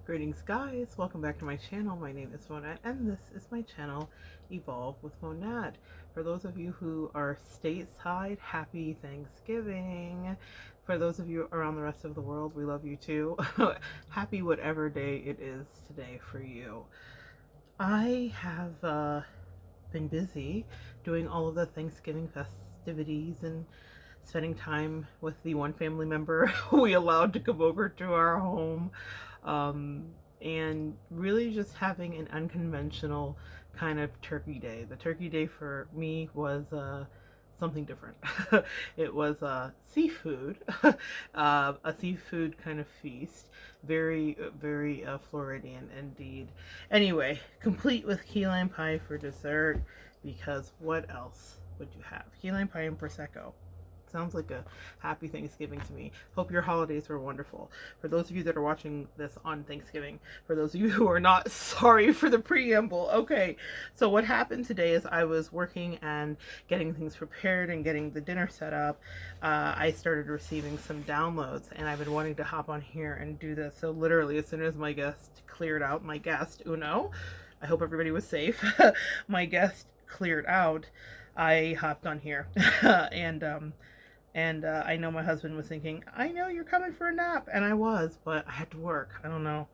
Greetings guys, welcome back to my channel. My name is Monette and this is my channel Evolve with Monette. For those of you who are stateside, happy Thanksgiving. For those of you around the rest of the world, we love you too. Happy whatever day it is today for you. I have been busy doing all of the Thanksgiving festivities and spending time with the one family member we allowed to come over to our home, and really just having an unconventional kind of turkey day. The turkey day for me was something different. It was seafood, a seafood kind of feast, very Floridian indeed. Anyway, complete with key lime pie for dessert, because what else would you have? Key lime pie and prosecco. Sounds like a happy Thanksgiving to me. Hope your holidays were wonderful. For those of you that are watching this on Thanksgiving, for those of you who are not, sorry for the preamble. Okay, so what happened today is I was working and getting things prepared and getting the dinner set up. I started receiving some downloads, and I've been wanting to hop on here and do this. So literally, as soon as my guest cleared out, my guest, Uno, I hope everybody was safe. My guest cleared out, I hopped on here. and I know my husband was thinking, I know you're coming for a nap. And I was, but I had to work. I don't know.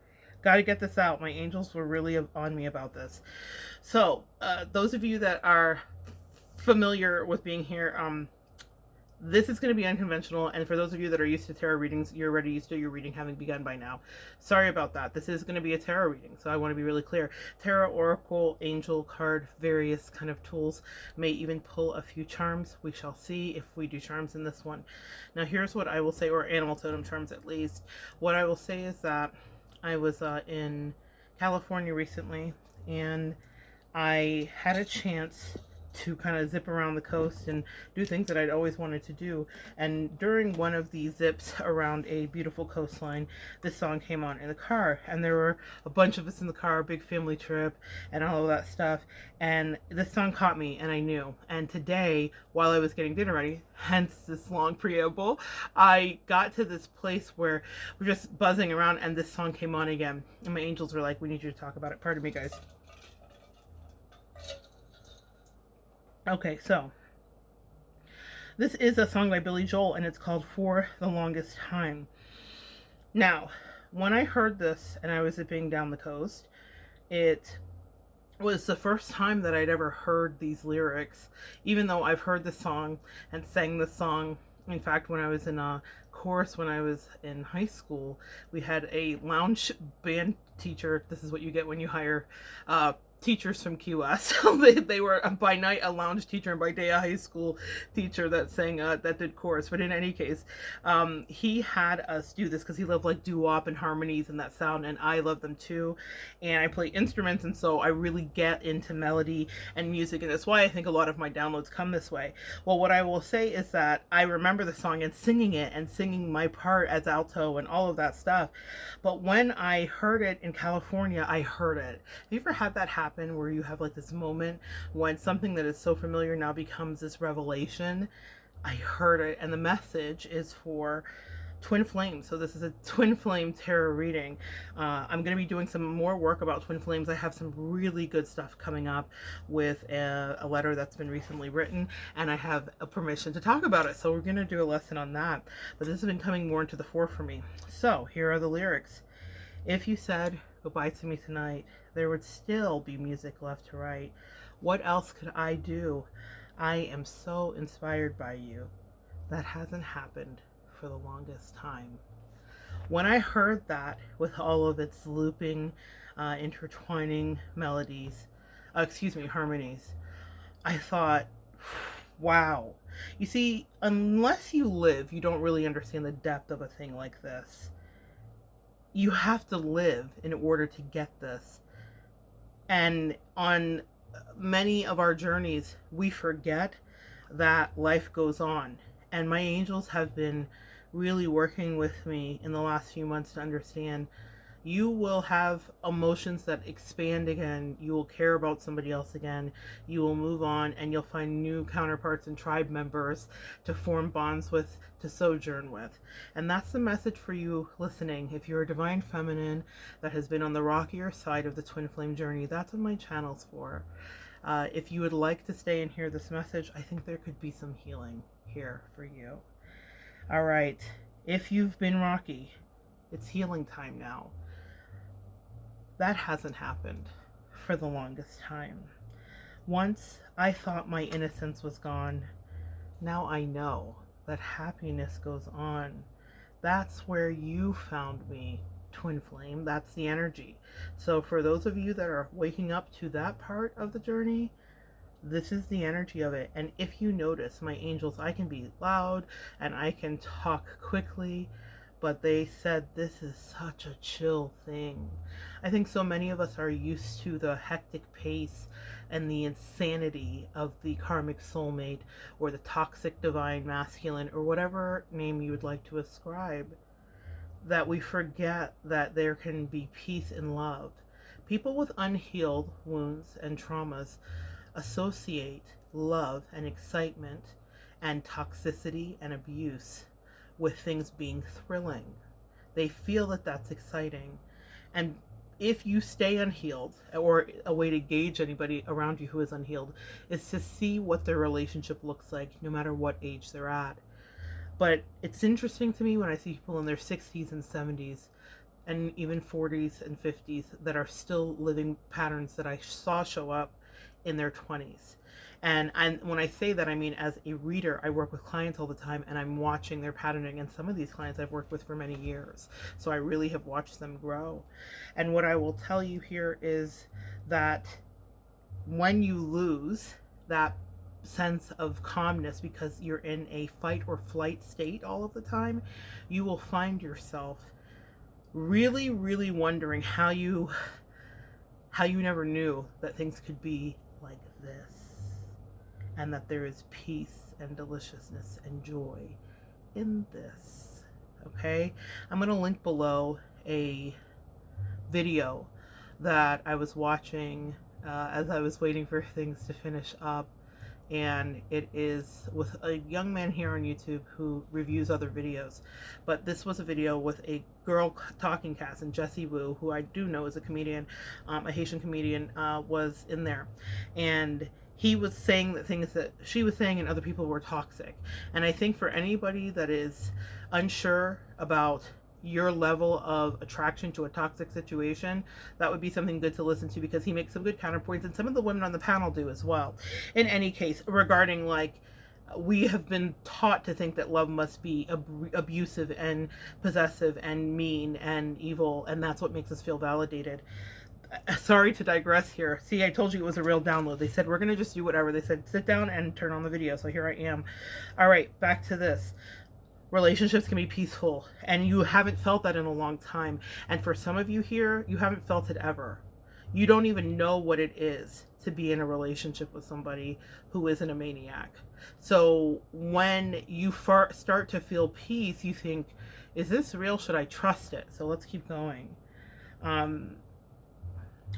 Got to get this out. My angels were really on me about this. So, those of you that are familiar with being here, this is going to be unconventional, and for those of you that are used to tarot readings, you're already used to your reading having begun by now. Sorry about that. This is going to be a tarot reading, so I want to be really clear. Tarot, oracle, angel card, various kind of tools, may even pull a few charms. We shall see if we do charms in this one. Now here's what I will say, or animal totem charms at least. What I will say is that I was in California recently, and I had a chance to kind of zip around the coast and do things that I'd always wanted to do. And during one of these zips around a beautiful coastline, this song came on in the car, and there were a bunch of us in the car, big family trip and all of that stuff. And this song caught me, and I knew. And today, while I was getting dinner ready, hence this long preamble, I got to this place where we're just buzzing around, and this song came on again. And my angels were like, we need you to talk about it. Pardon me, guys. Okay, so this is a song by Billy Joel, and it's called For the Longest Time. Now, when I heard this and I was zipping down the coast, it was the first time that I'd ever heard these lyrics, even though I've heard the song and sang the song. In fact, when I was in a chorus when I was in high school, we had a lounge band teacher. This is what you get when you hire teachers from QS. they were by night a lounge teacher and by day a high school teacher that sang that did chorus. But in any case, he had us do this because he loved like doo-wop and harmonies and that sound, and I love them too. And I play instruments, and so I really get into melody and music, and that's why I think a lot of my downloads come this way. Well, what I will say is that I remember the song and singing it and singing my part as alto and all of that stuff. But when I heard it in California, I heard it. Have you ever had that happen where you have like this moment when something that is so familiar now becomes this revelation? I heard it, and the message is for twin flames. So this is a twin flame tarot reading. I'm going to be doing some more work about twin flames. I have some really good stuff coming up with a letter that's been recently written, and I have a permission to talk about it. So we're going to do a lesson on that. But this has been coming more into the fore for me. So here are the lyrics. If you said goodbye to me tonight, there would still be music left to write. What else could I do? I am so inspired by you. That hasn't happened for the longest time. When I heard that with all of its looping, intertwining melodies, harmonies, I thought, wow. You see, unless you live, you don't really understand the depth of a thing like this. You have to live in order to get this. And on many of our journeys, we forget that life goes on. And my angels have been really working with me in the last few months to understand, You will have emotions that expand again. You will care about somebody else again. You will move on, and you'll find new counterparts and tribe members to form bonds with, to sojourn with. And that's the message for you listening. If you're a divine feminine that has been on the rockier side of the twin flame journey, that's what my channel's for. If you would like to stay and hear this message, I think there could be some healing here for you. All right. If you've been rocky, it's healing time now. That hasn't happened for the longest time. Once I thought my innocence was gone. Now I know that happiness goes on. That's where you found me, twin flame. That's the energy. So for those of you that are waking up to that part of the journey, this is the energy of it. And if you notice, my angels, I can be loud and I can talk quickly, but they said this is such a chill thing. I think so many of us are used to the hectic pace and the insanity of the karmic soulmate or the toxic divine masculine or whatever name you would like to ascribe, that we forget that there can be peace and love. People with unhealed wounds and traumas associate love and excitement and toxicity and abuse with things being thrilling. They feel that that's exciting. And if you stay unhealed, or a way to gauge anybody around you who is unhealed, is to see what their relationship looks like no matter what age they're at. But it's interesting to me when I see people in their 60s and 70s and even 40s and 50s that are still living patterns that I saw show up in their 20s. And when I say that, I mean as a reader, I work with clients all the time and I'm watching their patterning. And some of these clients I've worked with for many years. So I really have watched them grow. And what I will tell you here is that when you lose that sense of calmness because you're in a fight or flight state all of the time, you will find yourself really, really wondering how you never knew that things could be like this, and that there is peace and deliciousness and joy in this. Okay, I'm going to link below a video that I was watching as I was waiting for things to finish up, and it is with a young man here on YouTube who reviews other videos. But this was a video with a girl talking cast, and Jessie Wu, who I do know is a comedian, a Haitian comedian, was in there. And he was saying that things that she was saying and other people were toxic. And I think for anybody that is unsure about your level of attraction to a toxic situation, that would be something good to listen to, because he makes some good counterpoints, and some of the women on the panel do as well. In any case, regarding like, we have been taught to think that love must be abusive and possessive and mean and evil, and that's what makes us feel validated. Sorry to digress here. See, I told you it was a real download. They said, we're going to just do whatever. They said, sit down and turn on the video. So here I am. All right, back to this. Relationships can be peaceful, and you haven't felt that in a long time. And for some of you here, you haven't felt it ever. You don't even know what it is to be in a relationship with somebody who isn't a maniac. So when you start to feel peace, you think, is this real? Should I trust it? So let's keep going.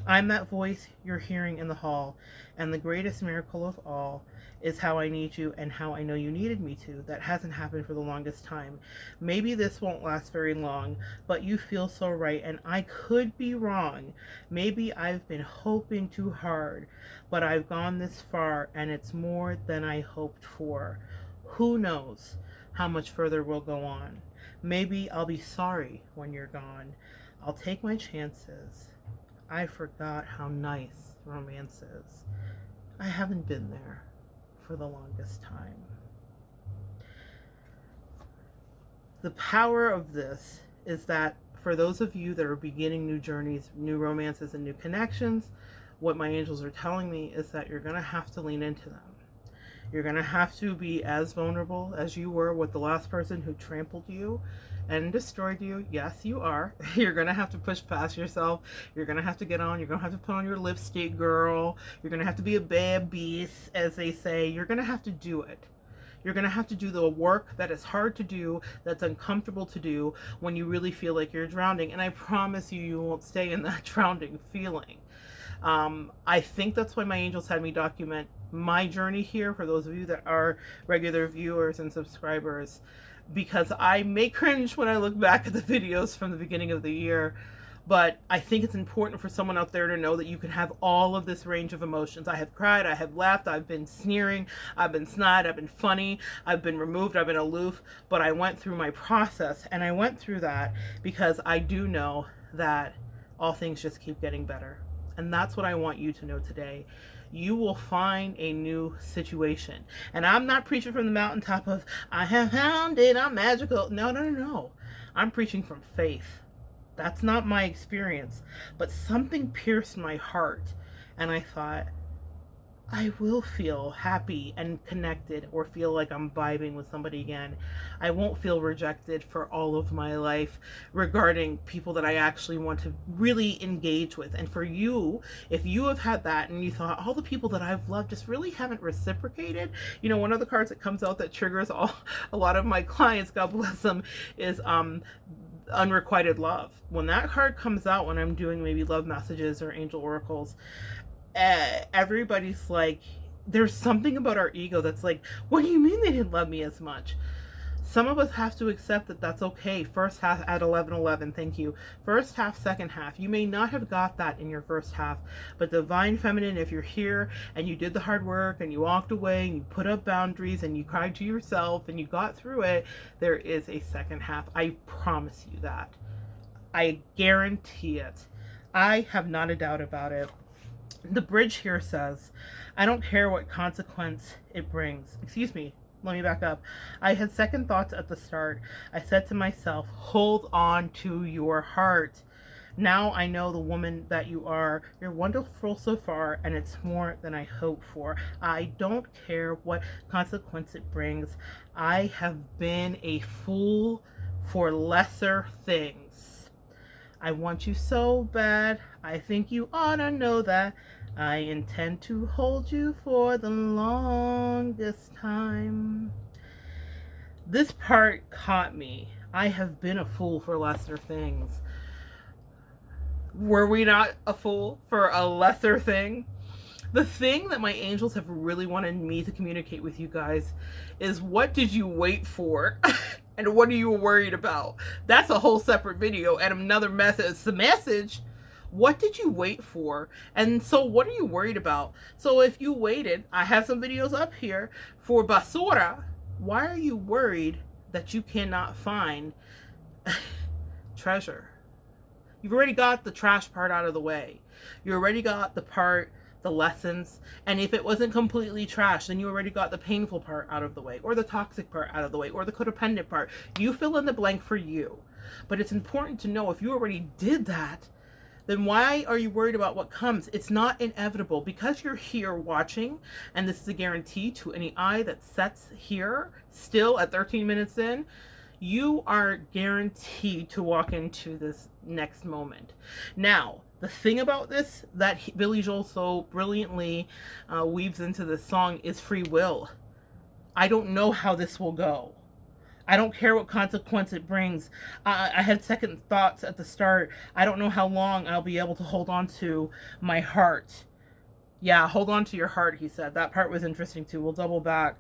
I'm that voice you're hearing in the hall, and the greatest miracle of all is how I need you and how I know you needed me to. That hasn't happened for the longest time. Maybe this won't last very long, but you feel so right, and I could be wrong. Maybe I've been hoping too hard, but I've gone this far, and it's more than I hoped for. Who knows how much further we'll go on? Maybe I'll be sorry when you're gone. I'll take my chances. I forgot how nice romance is. I haven't been there for the longest time. The power of this is that for those of you that are beginning new journeys, new romances, and new connections, what my angels are telling me is that you're going to have to lean into them. You're going to have to be as vulnerable as you were with the last person who trampled you and destroyed you. Yes, you are. You're going to have to push past yourself. You're going to have to get on. You're going to have to put on your lipstick, girl. You're going to have to be a bad beast, as they say. You're going to have to do it. You're going to have to do the work that is hard to do, that's uncomfortable to do when you really feel like you're drowning. And I promise you, you won't stay in that drowning feeling. I think that's why my angels had me document my journey here, for those of you that are regular viewers and subscribers, because I may cringe when I look back at the videos from the beginning of the year. But I think it's important for someone out there to know that you can have all of this range of emotions. I have cried, I have laughed, I've been sneering, I've been snide, I've been funny, I've been removed, I've been aloof, but I went through my process, and I went through that because I do know that all things just keep getting better. And that's what I want you to know today. You will find a new situation. And I'm not preaching from the mountaintop of, I have found it, I'm magical. No, no, no, no. I'm preaching from faith. That's not my experience. But something pierced my heart. And I thought, I will feel happy and connected, or feel like I'm vibing with somebody again. I won't feel rejected for all of my life regarding people that I actually want to really engage with. And for you, if you have had that and you thought, all the people that I've loved just really haven't reciprocated, you know, one of the cards that comes out that triggers a lot of my clients, God bless them, is Unrequited Love. When that card comes out, when I'm doing maybe love messages or angel oracles, everybody's like, there's something about our ego that's like, what do you mean they didn't love me as much? Some of us have to accept that that's okay. First half at 11:11, thank you. First half, second half. You may not have got that in your first half, but Divine Feminine, if you're here and you did the hard work and you walked away and you put up boundaries and you cried to yourself and you got through it, there is a second half. I promise you that. I guarantee it. I have not a doubt about it. The bridge here says, I don't care what consequence it brings. Excuse me, let me back up. I had second thoughts at the start. I said to myself, hold on to your heart. Now I know the woman that you are. You're wonderful so far, and it's more than I hoped for. I don't care what consequence it brings. I have been a fool for lesser things. I want you so bad. I think you ought to know that. I intend to hold you for the longest time. This part caught me. I have been a fool for lesser things. Were we not a fool for a lesser thing? The thing that my angels have really wanted me to communicate with you guys is, what did you wait for? And what are you worried about? That's a whole separate video and another message. It's the message. What did you wait for? And so what are you worried about? So if you waited, I have some videos up here for basura. Why are you worried that you cannot find treasure? You've already got the trash part out of the way. You already got the lessons. And if it wasn't completely trash, then you already got the painful part out of the way, or the toxic part out of the way, or the codependent part. You fill in the blank for you. But it's important to know, if you already did that, then why are you worried about what comes? It's not inevitable. Because you're here watching, and this is a guarantee to any eye that sets here still at 13 minutes in, you are guaranteed to walk into this next moment. Now, the thing about this that Billy Joel so brilliantly weaves into this song is free will. I don't know how this will go. I don't care what consequence it brings. I had second thoughts at the start. I don't know how long I'll be able to hold on to my heart. Yeah, hold on to your heart, he said. That part was interesting too. We'll double back.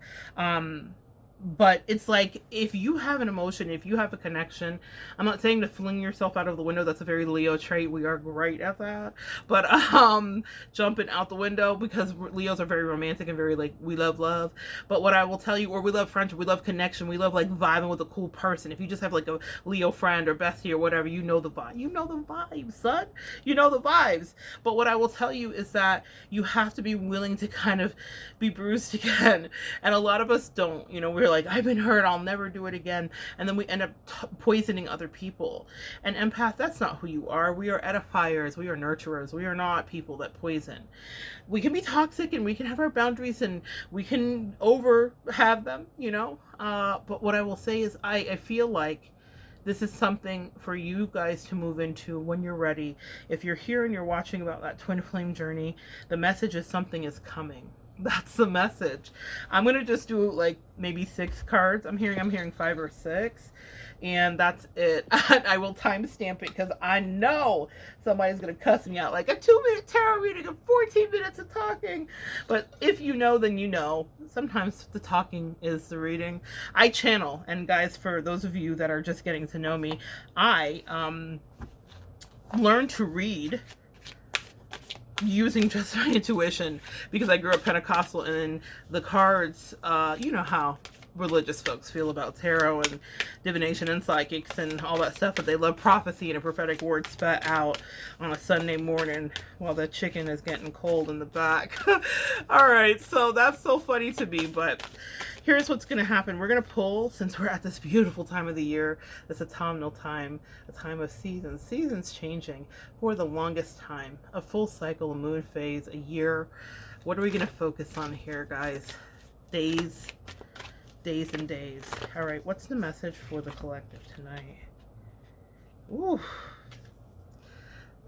But it's like, if you have an emotion, if you have a connection, I'm not saying to fling yourself out of the window. That's a very Leo trait. We are great at that. But jumping out the window, because Leos are very romantic and very like, we love love. But what I will tell you, or we love friendship, we love connection, we love like vibing with a cool person. If you just have like a Leo friend or bestie or whatever, you know the vibe. You know the vibes, son. You know the vibes. But what I will tell you is that you have to be willing to kind of be bruised again. And a lot of us don't. You know, we're like, I've been hurt, I'll never do it again. And then we end up poisoning other people. And empath, that's not who you are. We are edifiers, we are nurturers. We are not people that poison. We can be toxic and we can have our boundaries and we can over have them, you know. But what I will say is, I feel like this is something for you guys to move into when you're ready. If you're here and you're watching about that twin flame journey, the message is something is coming. That's the message. I'm gonna just do like maybe 6 cards. I'm hearing 5 or 6, and that's it. I will timestamp it because I know somebody's gonna cuss me out like a 2-minute tarot reading and 14 minutes of talking. But if you know, then you know. Sometimes the talking is the reading. I channel, and guys, for those of you that are just getting to know me, I learned to read using just my intuition because I grew up Pentecostal, and the cards, you know how religious folks feel about tarot and divination and psychics and all that stuff, but they love prophecy and a prophetic word spat out on a Sunday morning while the chicken is getting cold in the back. All right, so that's so funny to me, but here's what's going to happen. We're going to pull, since we're at this beautiful time of the year, this autumnal time, a time of seasons changing for the longest time, a full cycle, a moon phase, a year. What are we going to focus on here, guys? Days and days. All right, what's the message for the collective tonight? Ooh.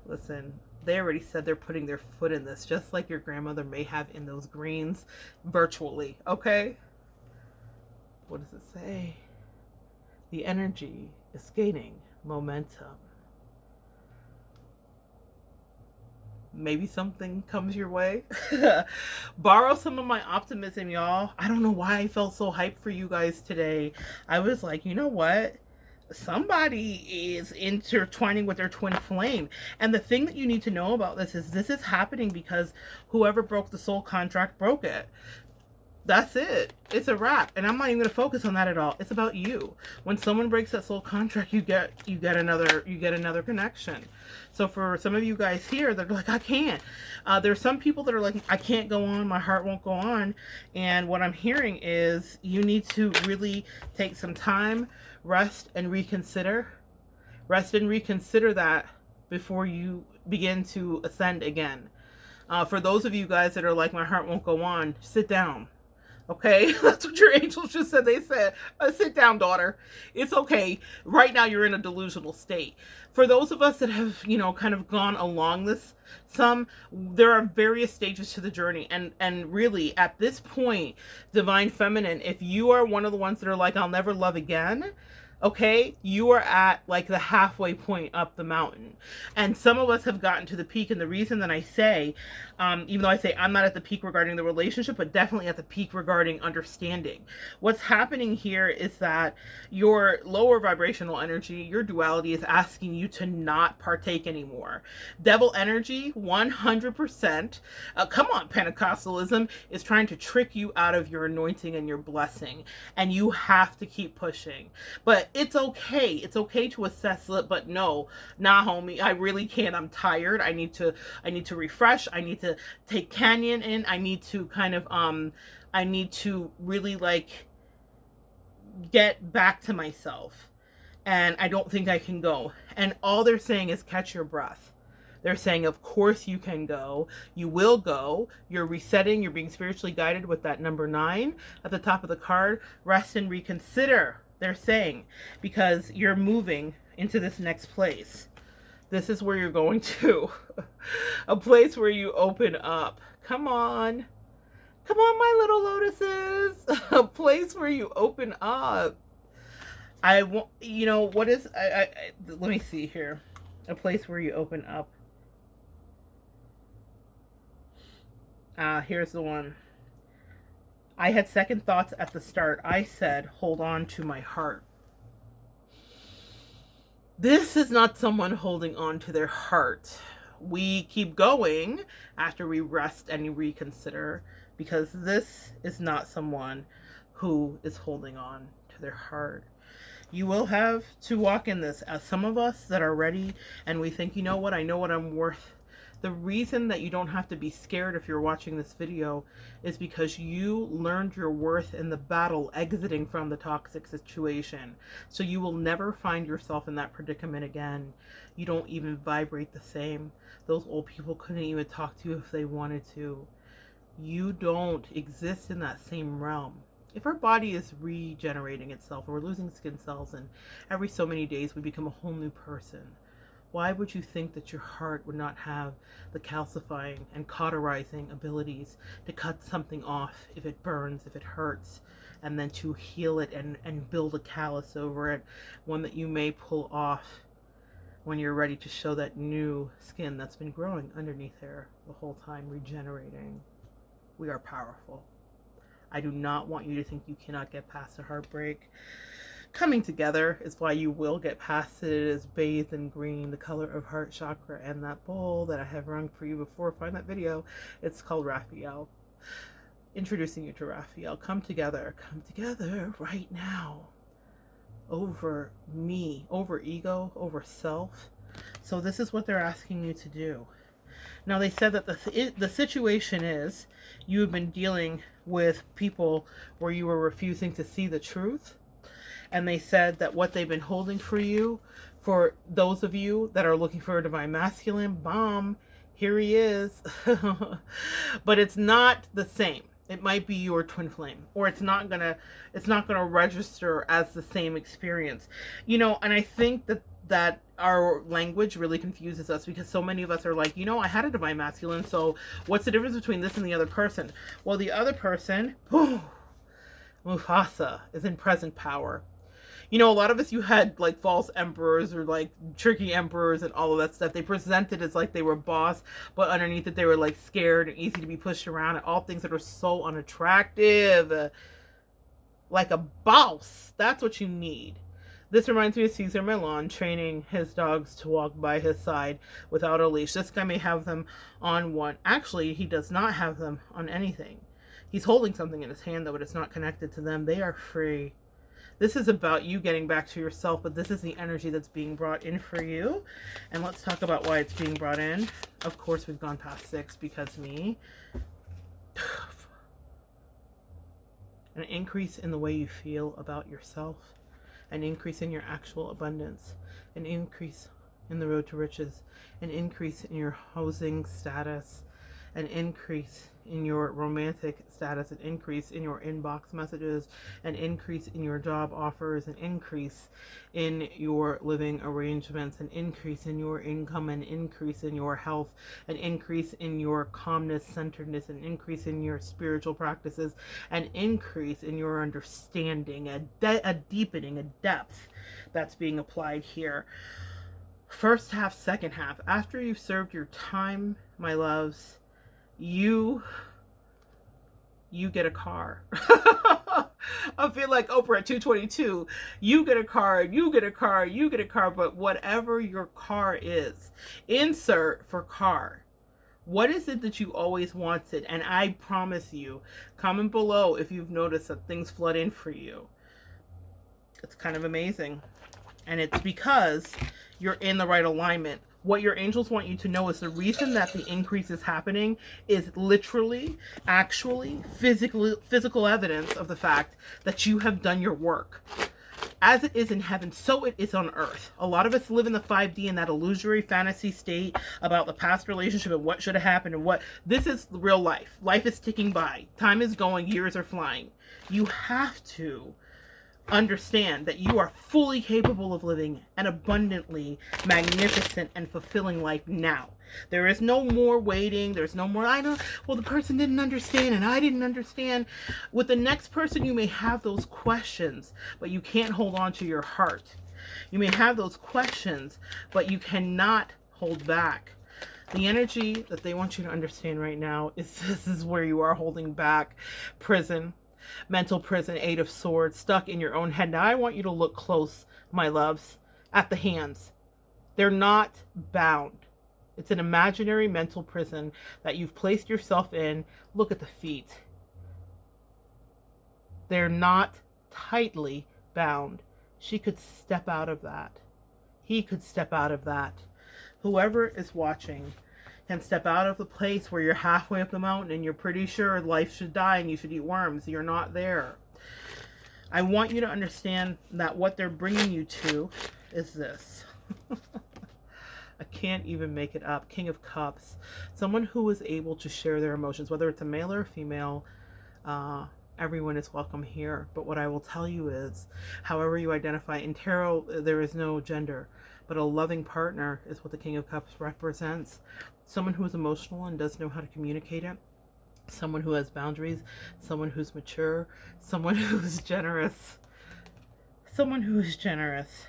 Listen, they already said they're putting their foot in this, just like your grandmother may have in those greens virtually, okay? What does it say? The energy is gaining momentum. Maybe something comes your way. Borrow some of my optimism, y'all. I don't know why I felt so hyped for you guys today. I was like, you know what? Somebody is intertwining with their twin flame. And the thing that you need to know about this is happening because whoever broke the soul contract broke it. That's it. It's a wrap. And I'm not even going to focus on that at all. It's about you. When someone breaks that soul contract, you get another connection. So for some of you guys here, they're like, I can't. There's some people that are like, I can't go on. My heart won't go on. And what I'm hearing is you need to really take some time, rest and reconsider. Rest and reconsider that before you begin to ascend again. For those of you guys that are like, my heart won't go on, sit down. Okay, that's what your angels just said. They said, sit down, daughter. It's okay. Right now, you're in a delusional state. For those of us that have, kind of gone along this, there are various stages to the journey. And really, at this point, Divine Feminine, if you are one of the ones that are like, I'll never love again, okay, you are at like the halfway point up the mountain. And some of us have gotten to the peak. And the reason that I say, even though I say I'm not at the peak regarding the relationship, but definitely at the peak regarding understanding. What's happening here is that your lower vibrational energy, your duality, is asking you to not partake anymore. Devil energy, 100%. Come on, Pentecostalism is trying to trick you out of your anointing and your blessing. And you have to keep pushing. But it's okay. It's okay to assess it, but no, nah, homie, I really can't. I'm tired. I need to refresh. I need to take Canyon in. I need to kind of, I need to really like get back to myself. And I don't think I can go. And all they're saying is catch your breath. They're saying, of course you can go. You will go. You're resetting. You're being spiritually guided with that number 9 at the top of the card. Rest and reconsider. They're saying, because you're moving into this next place. This is where you're going to. A place where you open up. Come on. Come on, my little lotuses. A place where you open up. I want, what is, let me see here. A place where you open up. Here's the one. I had second thoughts at the start. I said, hold on to my heart. This is not someone holding on to their heart. We keep going after we rest and reconsider, because this is not someone who is holding on to their heart. You will have to walk in this. As some of us that are ready and we think, you know what, I know what I'm worth. The reason that you don't have to be scared if you're watching this video is because you learned your worth in the battle exiting from the toxic situation. So you will never find yourself in that predicament again. You don't even vibrate the same. Those old people couldn't even talk to you if they wanted to. You don't exist in that same realm. If our body is regenerating itself, or we're losing skin cells, and every so many days we become a whole new person, Why would you think that your heart would not have the calcifying and cauterizing abilities to cut something off if it burns, if it hurts, and then to heal it and build a callus over it, one that you may pull off when you're ready to show that new skin that's been growing underneath there the whole time, regenerating. We are powerful. I do not want you to think you cannot get past a heartbreak. Coming together is why you will get past it. It is bathed in green, the color of heart chakra, and that bowl that I have rung for you before. Find that video. It's called Raphael. Introducing you to Raphael. Come together right now. Over me, over ego, over self. So this is what they're asking you to do. Now, they said that the situation is you have been dealing with people where you were refusing to see the truth. And they said that what they've been holding for you, for those of you that are looking for a divine masculine, bomb, here he is. But it's not the same. It might be your twin flame, or it's not gonna register as the same experience. And I think that our language really confuses us, because so many of us are like, I had a divine masculine, so what's the difference between this and the other person? Well, the other person, Mufasa, is in present power. A lot of us, you had like false emperors or like tricky emperors and all of that stuff. They presented as like they were boss, but underneath it they were like scared and easy to be pushed around, and all things that are so unattractive. Like a boss. That's what you need. This reminds me of Caesar Milan training his dogs to walk by his side without a leash. This guy may have them on one. Actually, he does not have them on anything. He's holding something in his hand, though, but it's not connected to them. They are free. This is about you getting back to yourself, but this is the energy that's being brought in for you. And let's talk about why it's being brought in. Of course, we've gone past 6 because me. An increase in the way you feel about yourself. An increase in your actual abundance. An increase in the road to riches. An increase in your housing status. An increase in your romantic status, an increase in your inbox messages, an increase in your job offers, an increase in your living arrangements, an increase in your income, an increase in your health, an increase in your calmness, centeredness, an increase in your spiritual practices, an increase in your understanding, a deepening, a depth that's being applied here. First half, second half. After you've served your time, my loves, you get a car. I feel like Oprah at 222. You get a car, you get a car, you get a car, but whatever your car is, insert for car. What is it that you always wanted? And I promise you, comment below if you've noticed that things flood in for you. It's kind of amazing. And it's because you're in the right alignment. What your angels want you to know is the reason that the increase is happening is literally, actually, physical evidence of the fact that you have done your work. As it is in heaven, so it is on earth. A lot of us live in the 5D in that illusory fantasy state about the past relationship and what should have happened and what. This is real life. Life is ticking by. Time is going. Years are flying. You have to understand that you are fully capable of living an abundantly magnificent and fulfilling life now. There is no more waiting. There's no more, the person didn't understand and I didn't understand. With the next person, you may have those questions, but you can't hold on to your heart. You may have those questions, but you cannot hold back. The energy that they want you to understand right now is this is where you are holding back. Prison. Mental prison, 8 of Swords, stuck in your own head. Now I want you to look close, my loves, at the hands. They're not bound. It's an imaginary mental prison that you've placed yourself in. Look at the feet. They're not tightly bound. She could step out of that. He could step out of that. Whoever is watching can step out of the place where you're halfway up the mountain and you're pretty sure life should die and you should eat worms. You're not there. I want you to understand that what they're bringing you to is this. I can't even make it up. King of Cups. Someone who is able to share their emotions, whether it's a male or a female. Everyone is welcome here. But what I will tell you is, however you identify, in tarot, there is no gender. but a loving partner is what the King of Cups represents. Someone who is emotional and does know how to communicate it. Someone who has boundaries. Someone who's mature. Someone who's generous. Someone who is generous.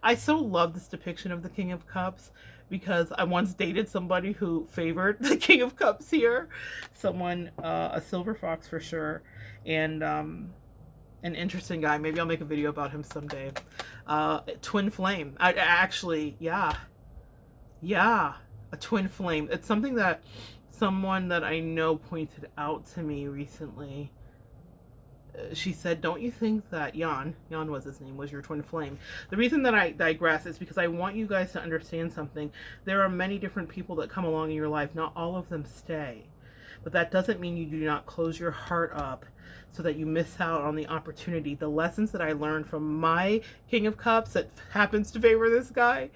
I so love this depiction of the King of Cups because I once dated somebody who favored the King of Cups here. Someone, a silver fox for sure, and an interesting guy. Maybe I'll make a video about him someday. Twin flame. I actually, yeah, a twin flame. It's something that someone that I know pointed out to me recently. She said, don't you think that Jan was his name, was your twin flame? The reason that I digress is because I want you guys to understand something. There are many different people that come along in your life. Not all of them stay. But that doesn't mean you do not close your heart up so that you miss out on the opportunity. The lessons that I learned from my King of Cups that happens to favor this guy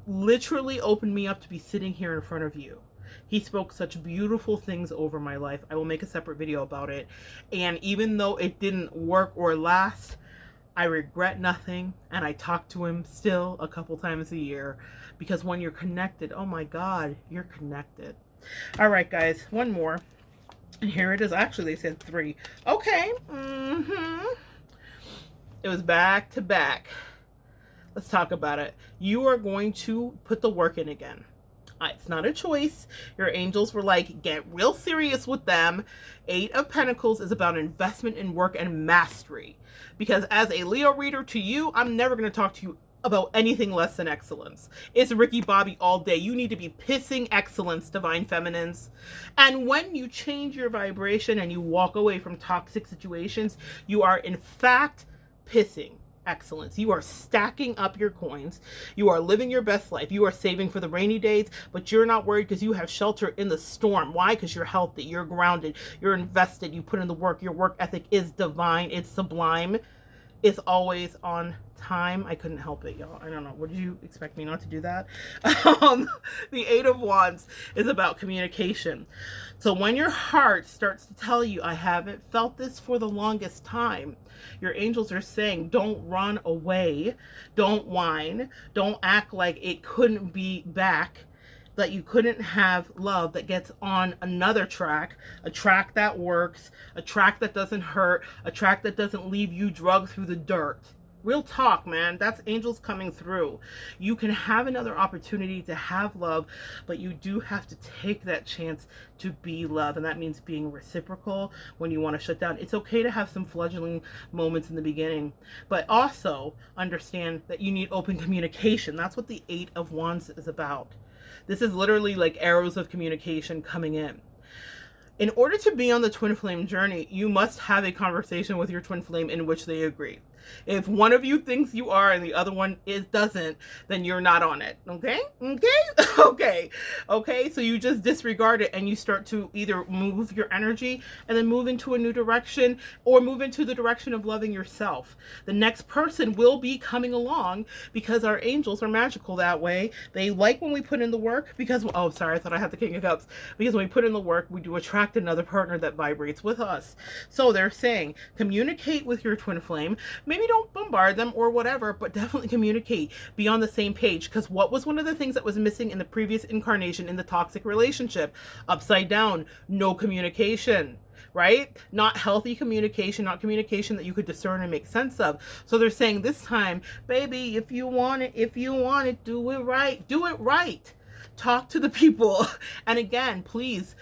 literally opened me up to be sitting here in front of you. He spoke such beautiful things over my life. I will make a separate video about it. And even though it didn't work or last, I regret nothing. And I talk to him still a couple times a year. Because when you're connected, oh my God, you're connected. All right, guys, one more. And here it is. Actually, they said 3. Okay. It was back to back. Let's talk about it. You are going to put the work in again. It's not a choice. Your angels were like, get real serious with them. 8 of Pentacles is about investment in work and mastery. Because as a Leo reader to you, I'm never going to talk to you about anything less than excellence. It's Ricky Bobby all day. You need to be pissing excellence, divine feminines. And when you change your vibration and you walk away from toxic situations, you are in fact pissing excellence. You are stacking up your coins. You are living your best life. You are saving for the rainy days, but you're not worried because you have shelter in the storm. Why? Because you're healthy. You're grounded. You're invested. You put in the work. Your work ethic is divine. It's sublime. It's always on time. I couldn't help it, y'all. I don't know. What did you expect me not to do that? The 8 of Wands is about communication. So when your heart starts to tell you, I haven't felt this for the longest time, your angels are saying, don't run away. Don't whine. Don't act like it couldn't be back. That you couldn't have love that gets on another track, a track that works, a track that doesn't hurt, a track that doesn't leave you drugged through the dirt. Real talk, man. That's angels coming through. You can have another opportunity to have love, but you do have to take that chance to be love. And that means being reciprocal when you want to shut down. It's okay to have some fledgling moments in the beginning, but also understand that you need open communication. That's what the 8 of Wands is about. This is literally like arrows of communication coming in. In order to be on the twin flame journey, you must have a conversation with your twin flame in which they agree. If one of you thinks you are and the other one doesn't, then you're not on it. Okay? Okay. So you just disregard it and you start to either move your energy and then move into a new direction or move into the direction of loving yourself. The next person will be coming along because our angels are magical that way. They like when we put in the work because, oh, sorry, I thought I had the King of Cups. Because when we put in the work, we do attract another partner that vibrates with us. So they're saying, communicate with your twin flame. Maybe don't bombard them or whatever, but definitely communicate. Be on the same page. Because what was one of the things that was missing in the previous incarnation in the toxic relationship? Upside down, no communication. Right? Not healthy communication, not communication that you could discern and make sense of. So they're saying this time, baby, if you want it, do it right. Do it right. Talk to the people. And again, please,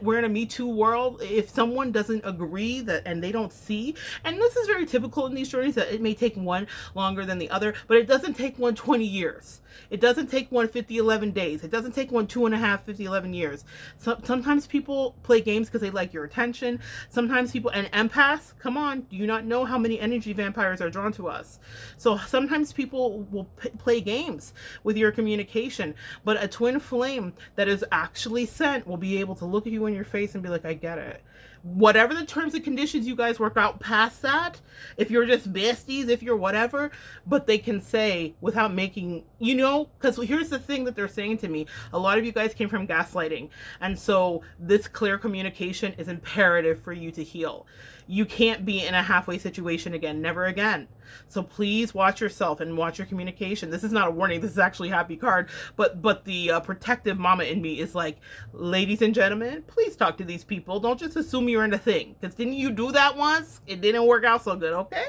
we're in a Me Too world. If someone doesn't agree and they don't see, and this is very typical in these journeys, that it may take one longer than the other, but it doesn't take one 20 years. It doesn't take one 11 days. It doesn't take one 2.5, 11 years. Sometimes people play games because they like your attention. Sometimes people, and empaths, come on, do you not know how many energy vampires are drawn to us? So sometimes people will play games with your communication, but a twin flame that is actually sent will be able to look at you in your face and be like, I get it. whatever the terms and conditions you guys work out past that, if you're just besties, if you're whatever, but they can say without making, you know, because here's the thing that they're saying to me. A lot of you guys came from gaslighting. And so this clear communication is imperative for you to heal. You can't be in a halfway situation again, never again. So please watch yourself and watch your communication. This is not a warning. This is actually a happy card. But the protective mama in me is like, ladies and gentlemen, please talk to these people. Don't just assume you're in a thing. Because didn't you do that once? It didn't work out so good, okay?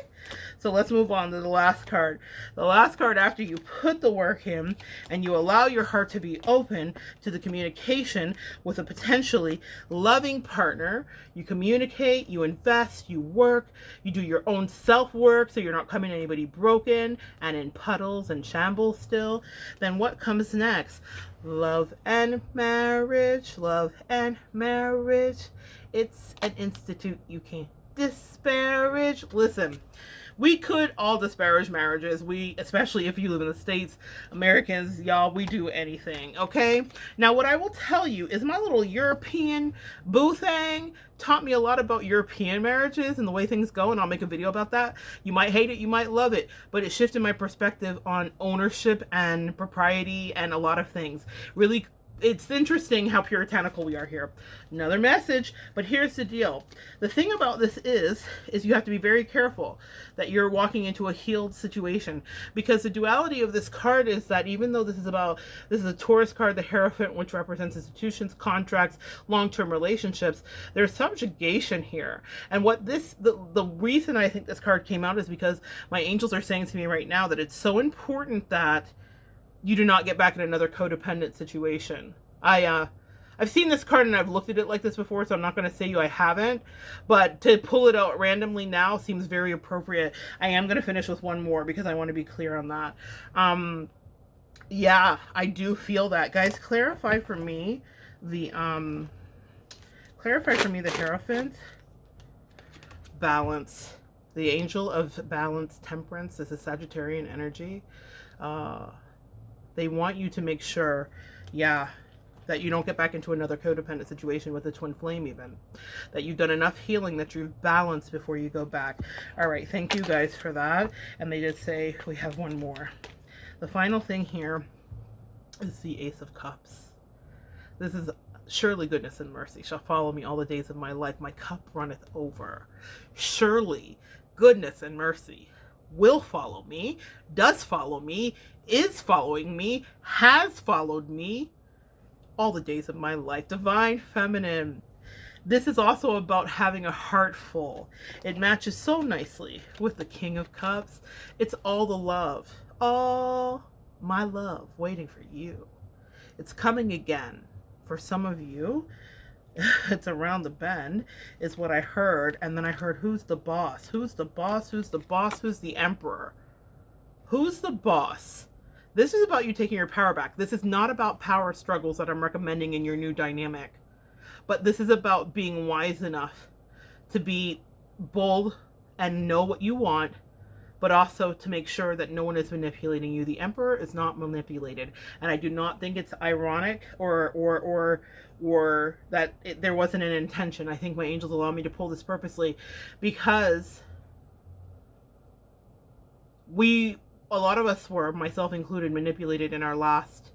So let's move on to the last card. The last card, after you put the work in and you allow your heart to be open to the communication with a potentially loving partner, you communicate, you invest, you work, you do your own self-work so you're not coming to anybody broken and in puddles and shambles still. Then what comes next? Love and marriage, love and marriage. It's an institute you can't disparage. Listen, we could all disparage marriages. We, especially if you live in the States, Americans, y'all, we do anything, okay? Now, what I will tell you is my little European boo thing taught me a lot about European marriages and the way things go, and I'll make a video about that. You might hate it, you might love it, but it shifted my perspective on ownership and propriety and a lot of things. Really, it's interesting how puritanical we are here. Another message, but here's the deal. The thing about this is you have to be very careful that you're walking into a healed situation, because the duality of this card is that even though this is a Taurus card, the Hierophant, which represents institutions, contracts, long-term relationships, there's subjugation here. And what the reason I think this card came out is because my angels are saying to me right now that it's so important that you do not get back in another codependent situation. I've seen this card and I've looked at it like this before, so I'm not going to say I haven't, but to pull it out randomly now seems very appropriate. I am going to finish with one more because I want to be clear on that. Yeah, I do feel that. Guys, clarify for me the Hierophant. Balance. The angel of balance, temperance. This is Sagittarian energy. They want you to make sure, that you don't get back into another codependent situation with a twin flame even. That you've done enough healing that you've balanced before you go back. All right, thank you guys for that. And they did say we have one more. The final thing here is the Ace of Cups. This is surely goodness and mercy shall follow me all the days of my life. My cup runneth over. Surely goodness and mercy will follow me, does follow me, is following me, has followed me all the days of my life. Divine Feminine. This is also about having a heart full. It matches so nicely with the King of Cups. It's all the love, all my love waiting for you. It's coming again. For some of you, it's around the bend is what I heard. And then I heard, who's the boss? Who's the boss? Who's the boss? Who's the emperor? Who's the boss? This is about you taking your power back. This is not about power struggles that I'm recommending in your new dynamic. But this is about being wise enough to be bold and know what you want, but also to make sure that no one is manipulating you. The Emperor is not manipulated. And I do not think it's ironic or that there wasn't an intention. I think my angels allow me to pull this purposely because a lot of us were, myself included, manipulated in our last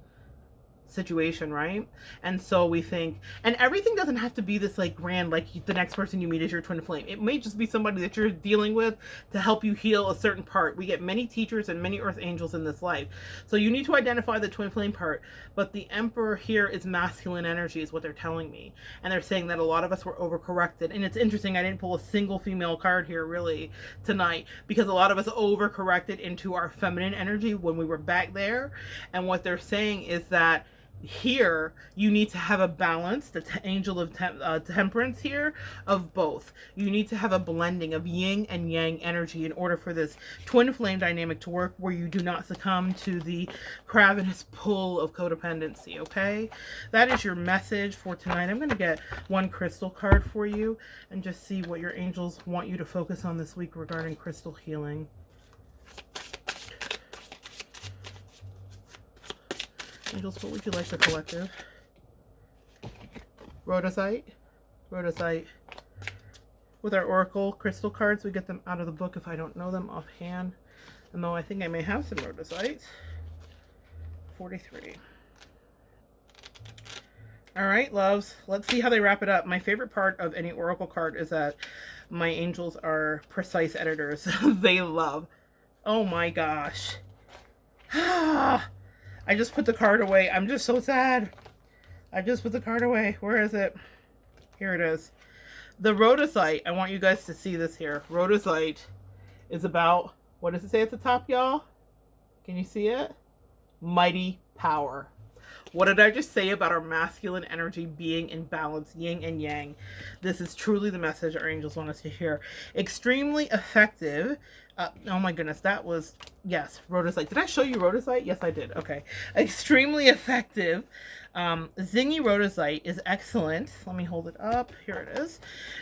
situation, right? And so we think, and everything doesn't have to be this like grand, like the next person you meet is your twin flame. It may just be somebody that you're dealing with to help you heal a certain part. We get many teachers and many earth angels in this life, so you need to identify the twin flame part. But the Emperor here is masculine energy is what they're telling me, and they're saying that a lot of us were overcorrected. And it's interesting, I didn't pull a single female card here really tonight, because a lot of us overcorrected into our feminine energy when we were back there. And what they're saying is that here you need to have a balance, the angel of temperance here, of both. You need to have a blending of yin and yang energy in order for this twin flame dynamic to work, where you do not succumb to the ravenous pull of codependency. Okay, that is your message for tonight. I'm going to get one crystal card for you and just see what your angels want you to focus on this week regarding crystal healing. Angels, what would you like for collective? Rhodosite, with our Oracle crystal cards. We get them out of the book if I don't know them offhand. And though I think I may have some rhodosite. 43. All right, loves. Let's see how they wrap it up. My favorite part of any Oracle card is that my angels are precise editors. They love. Oh my gosh. I just put the card away. I'm just so sad. I just put the card away. Where is it? Here it is. The rhodosite. I want you guys to see this here. Rhodosite is about, what does it say at the top, y'all? Can you see it? Mighty power. What did I just say about our masculine energy being in balance, yin and yang? This is truly the message our angels want us to hear. Extremely effective. Oh my goodness, that was, yes, rhodosite. Did I show you rhodosite? Yes, I did. Okay. Extremely effective. Zingy rhodosite is excellent. Let me hold it up. Here it is.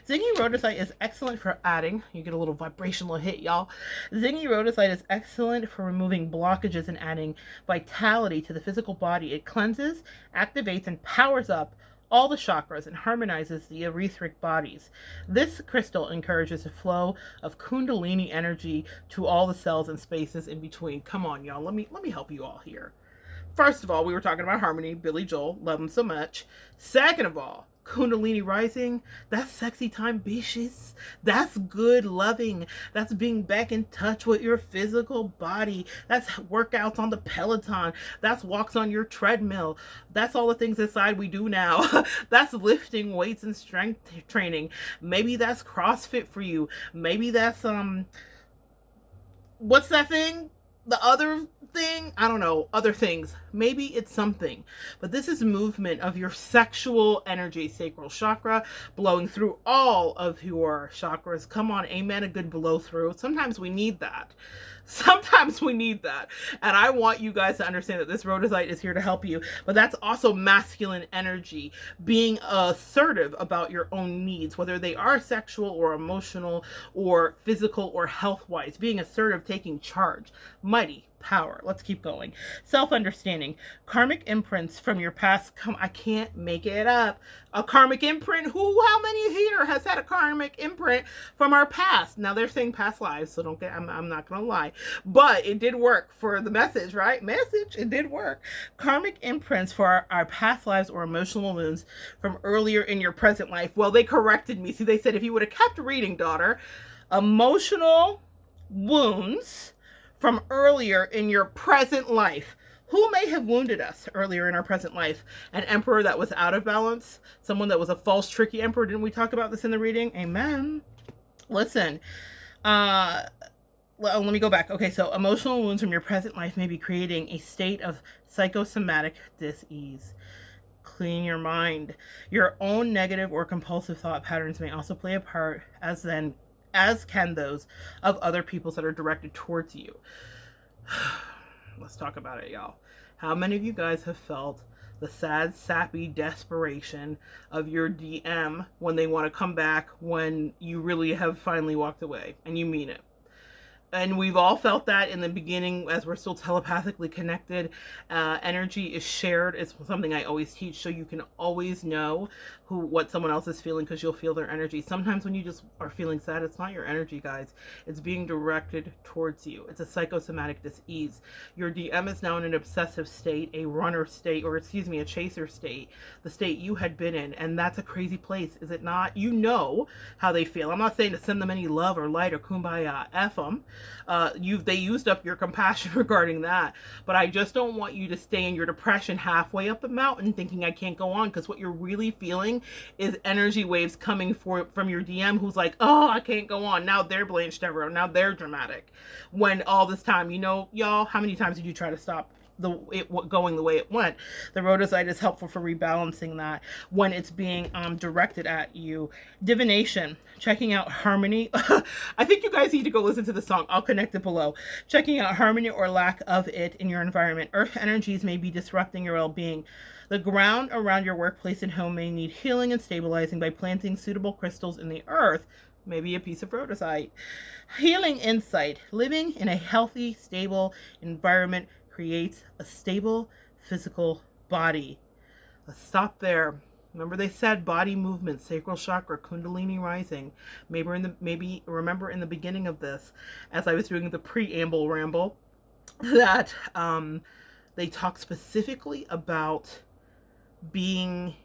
Zingy rhodosite is excellent for adding. You get a little vibrational hit, y'all. Zingy rhodosite is excellent for removing blockages and adding vitality to the physical body. It cleanses, activates, and powers up all the chakras and harmonizes the etheric bodies. This crystal encourages a flow of kundalini energy to all the cells and spaces in between. Come on, y'all. Let me help you all here. First of all, we were talking about harmony. Billy Joel, love him so much. Second of all, Kundalini rising, that's sexy time, bitches. That's good loving. That's being back in touch with your physical body. That's workouts on the Peloton. That's walks on your treadmill. That's all the things inside we do now. That's lifting weights and strength training. Maybe that's CrossFit for you. Maybe that's what's that thing? The other thing, I don't know, other things. Maybe it's something. But this is movement of your sexual energy, sacral chakra, blowing through all of your chakras. Come on, amen, a good blow through. Sometimes we need that. Sometimes we need that. And I want you guys to understand that this rhodosite is here to help you. But that's also masculine energy, being assertive about your own needs, whether they are sexual or emotional or physical or health-wise. Being assertive, taking charge. Mighty power. Let's keep going. Self-understanding. Karmic imprints from your past. I can't make it up. A karmic imprint. How many here has had a karmic imprint from our past? Now they're saying past lives, so don't get, I'm not going to lie. But it did work for the message, right? Message, it did work. Karmic imprints for our past lives or emotional wounds from earlier in your present life. Well, they corrected me. See, they said if you would have kept reading, daughter, emotional wounds from earlier in your present life. Who may have wounded us earlier in our present life? An emperor that was out of balance? Someone that was a false, tricky emperor? Didn't we talk about this in the reading? Amen. Listen, let me go back. Okay, so emotional wounds from your present life may be creating a state of psychosomatic dis-ease. Clean your mind. Your own negative or compulsive thought patterns may also play a part, as can those of other people's that are directed towards you. Let's talk about it, y'all. How many of you guys have felt the sad, sappy desperation of your DM when they want to come back when you really have finally walked away and you mean it? And we've all felt that in the beginning as we're still telepathically connected. Energy is shared. It's something I always teach, so you can always know what someone else is feeling because you'll feel their energy. Sometimes when you just are feeling sad, it's not your energy, guys. It's being directed towards you. It's a psychosomatic dis-ease. Your DM is now in an obsessive state, a runner state, or excuse me, a chaser state, the state you had been in. And that's a crazy place, is it not? You know how they feel. I'm not saying to send them any love or light or kumbaya. F them. They used up your compassion regarding that, but I just don't want you to stay in your depression halfway up the mountain thinking I can't go on, because what you're really feeling is energy waves coming from your DM who's like, oh, I can't go on. Now they're Blanche Devereaux. Now they're dramatic. When all this time, y'all, how many times did you try to stop it going the way it went? The rhodosite is helpful for rebalancing that when it's being directed at you. Divination, checking out harmony. I think you guys need to go listen to the song. I'll connect it below. Checking out harmony or lack of it in your environment. Earth energies may be disrupting your well-being. The ground around your workplace and home may need healing and stabilizing by planting suitable crystals in the earth. Maybe a piece of rhodosite. Healing insight. Living in a healthy, stable environment creates a stable physical body. Let's stop there. Remember they said body movement, sacral chakra, kundalini rising. Maybe remember in the beginning of this, as I was doing the preamble ramble, that they talk specifically about being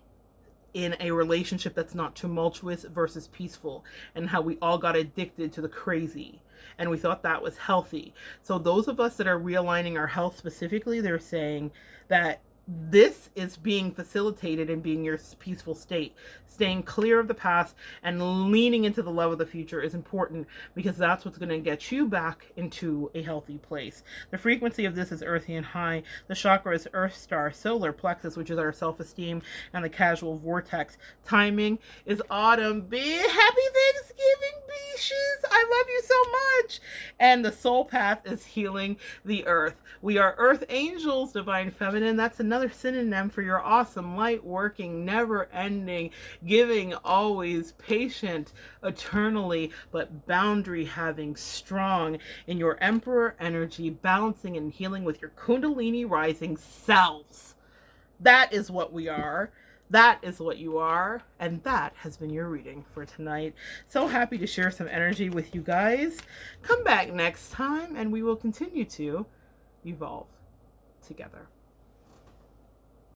in a relationship that's not tumultuous versus peaceful, and how we all got addicted to the crazy and we thought that was healthy. So those of us that are realigning our health specifically, they're saying that this is being facilitated in being your peaceful state. Staying clear of the past and leaning into the love of the future is important, because that's what's going to get you back into a healthy place. The frequency of this is earthy and high. The chakra is earth star, solar plexus, which is our self-esteem, and the casual vortex. Timing is autumn. Happy Thanksgiving, beaches. I love you so much. And the soul path is healing the earth. We are earth angels, divine feminine. That's another synonym for your awesome, light working, never ending, giving, always patient, eternally, but boundary having, strong in your emperor energy, balancing and healing with your kundalini rising selves. That is what we are. That is what you are. And that has been your reading for tonight. So happy to share some energy with you guys. Come back next time and we will continue to evolve together.